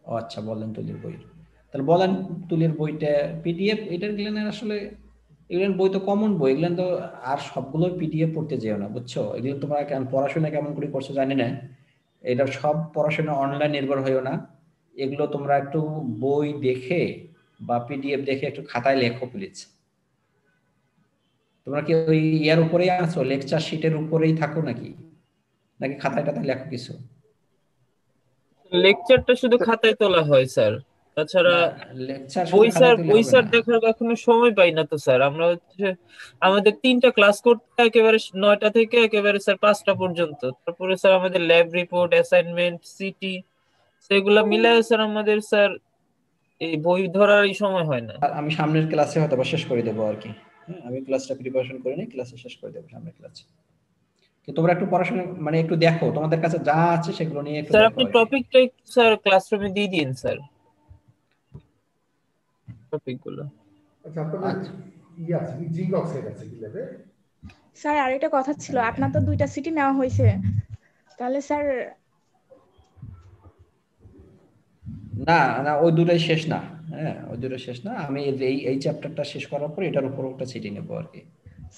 ও আচ্ছা, বলেন তুলির বই। তাহলে বলেন তুলির বইটা পিডিএফ, এটার গেলেন আসলে এগুলো বই তো কমন বই, এগুলো তো আর সবগুলো পিডিএফ পড়তে যেও না, বুঝছো? এগুলো তোমরা পড়াশোনা কেমন করে করছো জানি না, এটা সব পড়াশোনা অনলাইন নির্ভর হইও না। এগুলো তোমরা একটু বই দেখে বা পিডিএফ দেখে একটু খাতায় লেখো প্লিজ। তোমরা কি ওই ইয়ার উপরেই আছো, লেকচার শিটের উপরেই থাকো নাকি খাতায় টাতায় লেখো কিছু? লেকচারটা শুধু খাতায় তোলা হয় স্যার, তাছাড়া বই স্যার দেখার এখনো সময় পাই না তো স্যার। আমরা হচ্ছে আমাদের 3টা ক্লাস করতে একেবারে 9টা থেকে একেবারে স্যার 5টা পর্যন্ত, তারপরে স্যার আমাদের ল্যাব রিপোর্ট, অ্যাসাইনমেন্ট, সিটি, সেগুলা মিলায় স্যার আমাদের স্যার এই বই ধরার এই সময় হয় না। আমি সামনের ক্লাসে হয়তো শেষ করে দেবো আর কি। আমি ক্লাসটা প্রিপারেশন করে নিই, ক্লাসে শেষ করে দেবো সামনের ক্লাসে। তো তোমরা একটু পড়াশোনা মানে একটু দেখো, তোমাদের কাছে যা আছে সেগুলো নিয়ে একটু স্যার আপনি টপিকটা একটু স্যার ক্লাসরুমে দিয়ে দিন স্যার, টপিকগুলো। আচ্ছা, আপনাদের ই আছে জিঙ্ক অক্সাইড আছে কি ল্যাবে? স্যার আরেকটা কথা ছিল, আপনার তো 2টা সিটি নেওয়া হয়েছে, তাহলে স্যার না ওই দুটোই শেষ না। হ্যাঁ, ওই দুটো শেষ না। আমি এই চ্যাপ্টারটা শেষ করার পর এটার উপর একটা সিটি নেব আর কি।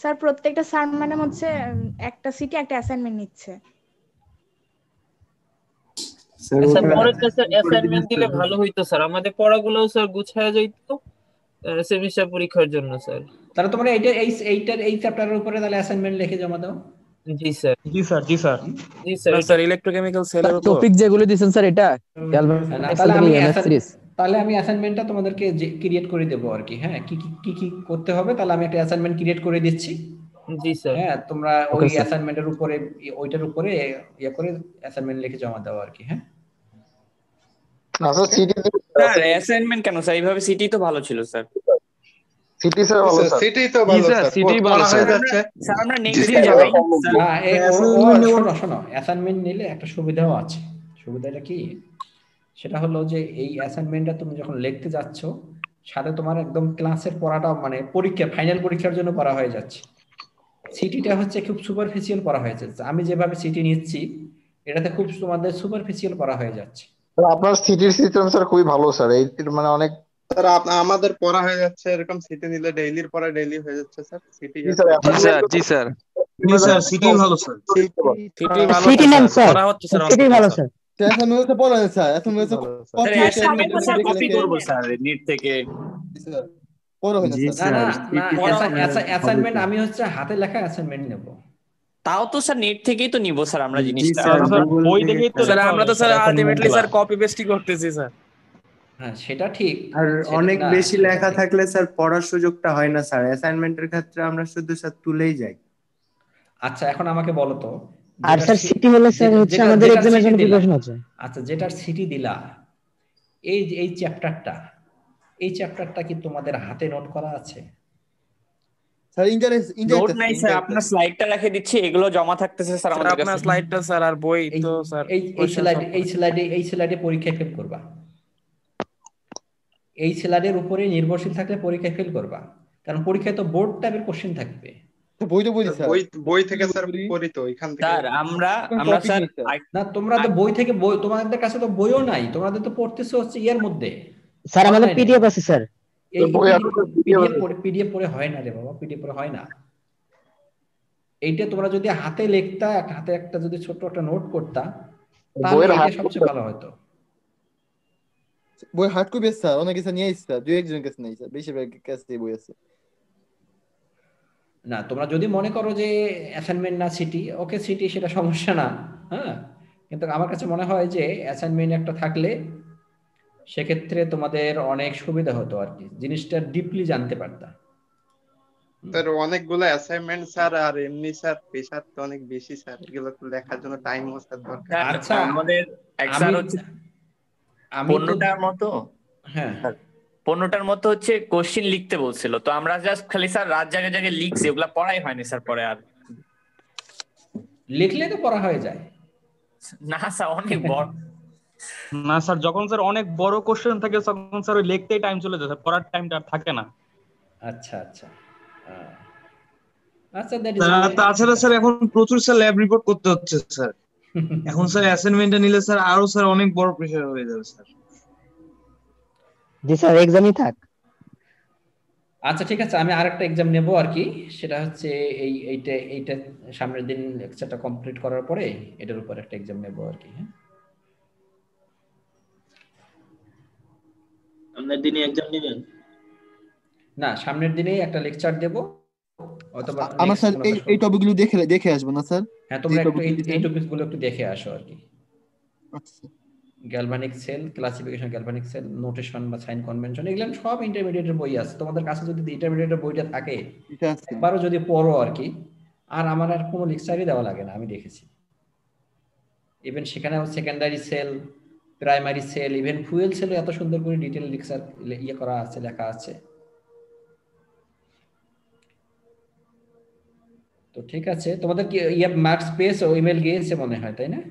স্যার প্রত্যেকটা স্যার ম্যাডাম হচ্ছে একটা সিটি একটা অ্যাসাইনমেন্ট নিচ্ছে। স্যার পরের ক্লাসে অ্যাসাইনমেন্ট দিলে ভালো হইতো স্যার, আমাদের পড়াগুলোও স্যার গুছায়া যাইতো সেমিস্টার পরীক্ষার জন্য স্যার। তাহলে তোমরা এই চ্যাপ্টারের উপরে তাহলে অ্যাসাইনমেন্ট লিখে জমা দাও। জি স্যার। স্যার ইলেকট্রোকেমিক্যাল সেলের উপর টপিক যেগুলো দিবেন স্যার, এটা তাহলে আমি অ্যাসাইনমেন্টটা তোমাদেরকে ক্রিয়েট করে দেবো আর কি। হ্যাঁ, কি কি করতে হবে তাহলে আমি একটা অ্যাসাইনমেন্ট ক্রিয়েট করে দিচ্ছি। জি স্যার। হ্যাঁ, তোমরা ওই অ্যাসাইনমেন্টের উপরে ওইটার উপরে ইয়া করে অ্যাসাইনমেন্ট লিখে জমা দাও আর কি। হ্যাঁ আচ্ছা সিটি স্যার অ্যাসাইনমেন্ট কেন স্যার, এইভাবে সিটি তো ভালো ছিল স্যার। সিটি স্যার ভালো স্যার। সিটি তো ভালো স্যার, সিটি ভালো হয়ে স্যার। যাচ্ছে। স্যার আমরা নেক্সট দিন যাই শোনো অ্যাসাইনমেন্ট নিলে একটা সুবিধাও আছে। সুবিধাটা কি, সেটা হলো যে এই অ্যাসাইনমেন্টটা তুমি যখন লিখতে যাচ্ছ সাথে তোমার একদম ক্লাসের পড়াটা মানে পরীক্ষা ফাইনাল পরীক্ষার জন্য পড়া হয়ে যাচ্ছে। সিটিটা হচ্ছে খুব সুপারফিশিয়াল পড়া হয়ে যাচ্ছে। আমি যেভাবে সিটি নিচ্ছি এটাতে খুব তোমাদের সুপারফিশিয়াল পড়া হয়ে যাচ্ছে। আপনার সিটির সিস্টেম স্যার খুবই ভালো স্যার, এই মানে অনেক স্যার আমাদের পড়া হয়ে যাচ্ছে এরকম সিটি নিলে ডেইলির পড়া ডেইলি হয়ে যাচ্ছে স্যার। সিটি জি স্যার জি স্যার জি স্যার সিটি ভালো স্যার। সিটি ভালো সিটি নেন স্যার, পড়া হচ্ছে স্যার, সিটি ভালো স্যার। অ্যাসাইনমেন্টে পড়া হয় স্যার, অ্যাসাইনমেন্টে অ্যাসাইনমেন্ট কপি করব স্যার নেট থেকে। স্যার পড়া হয় না স্যার। না অ্যাসাইনমেন্ট আমি হচ্ছে হাতে লেখা অ্যাসাইনমেন্ট নেব। তাও তো স্যার নেট থেকেই তো নিব স্যার আমরা জিনিসটা। বই দেখেই তো স্যার আমরা তো স্যার আলটিমেটলি স্যার কপি পেস্টই করতেছি স্যার। হ্যাঁ সেটা ঠিক। আর অনেক বেশি লেখা থাকলে স্যার পড়ার সুযোগটা হয় না স্যার। অ্যাসাইনমেন্টের ক্ষেত্রে আমরা শুধু স্যার তুলেই যাই। আচ্ছা এখন আমাকে বলো তো, আর স্যার সিটি হলে স্যার হচ্ছে আমাদের এক্সামের জন্য প্রিপারেশন হচ্ছে। আচ্ছা যেটার সিটি দিলা এই চ্যাপ্টারটা কি তোমাদের হাতে নোট করা আছে? স্যার নোট নাই স্যার, আপনার স্লাইডটা রেখে দিচ্ছি, এগুলো জমা থাকতেছে স্যার আমাদের কাছে। আপনার স্লাইডটা স্যার আর বই তো স্যার এই স্লাইডে পরীক্ষায় ফেল করবা। এই স্লাইডের উপরে নির্ভরশীল থাকলে পরীক্ষায় ফেল করবা, কারণ পরীক্ষায় তো বোর্ড টাইপের কোশ্চেন থাকবে। বই থেকে স্যার পড়ি তো এখান থেকে স্যার আমরা স্যার না তোমরা তো বই থেকে তোমাদের কাছে তো বইও নাই, তোমাদের তো পড়তেছো হচ্ছে ইয়ার মধ্যে। স্যার আমাদের পিডিএফ আছে স্যার। এই পিডিএফ পড়ে হয় না রে বাবা, পিডিএফ পড়ে হয় না। এইটা তোমরা যদি হাতে লিখতা, হাতে একটা যদি ছোট একটা নোট করতা তাহলে এটা সবচেয়ে ভালো হতো। বই হার্ড কপি স্যার অনেক কিছু নিয়ে আসছে, দুই একজনের কাছে নেই স্যার, বেশিরভাগের কাছে বই আছে। না তোমরা যদি মনে করো যে অ্যাসাইনমেন্ট না সিটি, ওকে সিটি সেটা সমস্যা না। হ্যাঁ কিন্তু আমার কাছে মনে হয় যে অ্যাসাইনমেন্ট একটা থাকলে সেক্ষেত্রে তোমাদের অনেক সুবিধা হতো আর কি, জিনিসটা ডিপলি জানতে পারতা। স্যার অনেকগুলো অ্যাসাইনমেন্ট স্যার, আর এমনি স্যার প্রেসার তো অনেক বেশি স্যার, এগুলো তো লেখার জন্য টাইমও স্যার দরকার। আচ্ছা আমাদের এক্সাম হচ্ছে 15টার মতো। হ্যাঁ 15টার মতো হচ্ছে কোশ্চেন লিখতে বলছিল, তো আমরা জাস্ট খালি স্যার রাত জায়গায় জায়গায় লিখছি, ওগুলা পড়াই হয়নি স্যার। পরে আর লিখলে তো পড়া হয়ে যায় না স্যার, অনেক বড় না স্যার, যখন স্যার অনেক বড় কোশ্চেন থাকে তখন স্যার ওই লিখতেই টাইম চলে যায় স্যার, পড়ার টাইমটা আর থাকে না। আচ্ছা আচ্ছা আচ্ছা তাছাড়া স্যার এখন প্রচুর স্যার ল্যাব রিপোর্ট করতে হচ্ছে স্যার। এখন স্যার অ্যাসাইনমেন্টটা নিলে স্যার আরো স্যার অনেক বড় প্রেসার হয়ে যাবে স্যার। জি স্যার এক্সামই থাক। আচ্ছা ঠিক আছে, আমি আরেকটা এক্সাম নেব আর কি, সেটা হচ্ছে এইটা সামনের দিন লেকচারটা কমপ্লিট করার পরে এটার উপর একটা এক্সাম নেব আর কি। হ্যাঁ সামনের দিনে এক্সাম নেবেন? না সামনের দিনেই একটা লেকচার দেব অথবা আমার স্যার এই টপিকগুলো দেখে আসবো না স্যার? হ্যাঁ তোমরা একটু এই টপিকগুলো একটু দেখে আসো আর কি। আচ্ছা galvanic cell, classification galvanic cell, notation বা সাইন কনভেনশন, এগুলো সব ইন্টারমিডিয়েটের বই আছে তোমাদের কাছে। যদি ইন্টারমিডিয়েটের বইটা থাকে একবারও যদি পড়ো আর কি, আর আমার আর কোনো লেকচারই দেওয়া লাগে না, আমি দেখেছি। ইভেন সেখানে secondary sell, primary sell, even fuel cell এত সুন্দর করে ডিটেইল লেকচার করা আছে, লেখা আছে। তো ঠিক আছে, তোমাদের কি মার্কস পেয়েছো? ইমেল গিয়েছে মনে হয়, তাই না?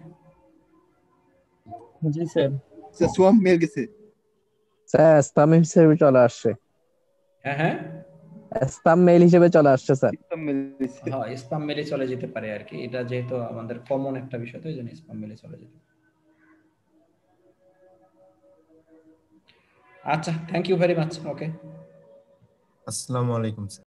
জি স্যার। স্যার সোয়াম মেল গেছে স্যার, স্প্যাম হিসেবে চলে আসছে। হ্যাঁ হ্যাঁ স্প্যাম মেইল হিসেবে চলে আসছে স্যার। হ্যাঁ স্প্যাম মেলে চলে যেতে পারে আর কি, এটা যেহেতু আমাদের কমন একটা বিষয় তো এই জন্য স্প্যাম মেলে চলে যেতে পারে। আচ্ছা থ্যাংক ইউ ভেরি মাচ। ওকে আসসালামু আলাইকুম স্যার।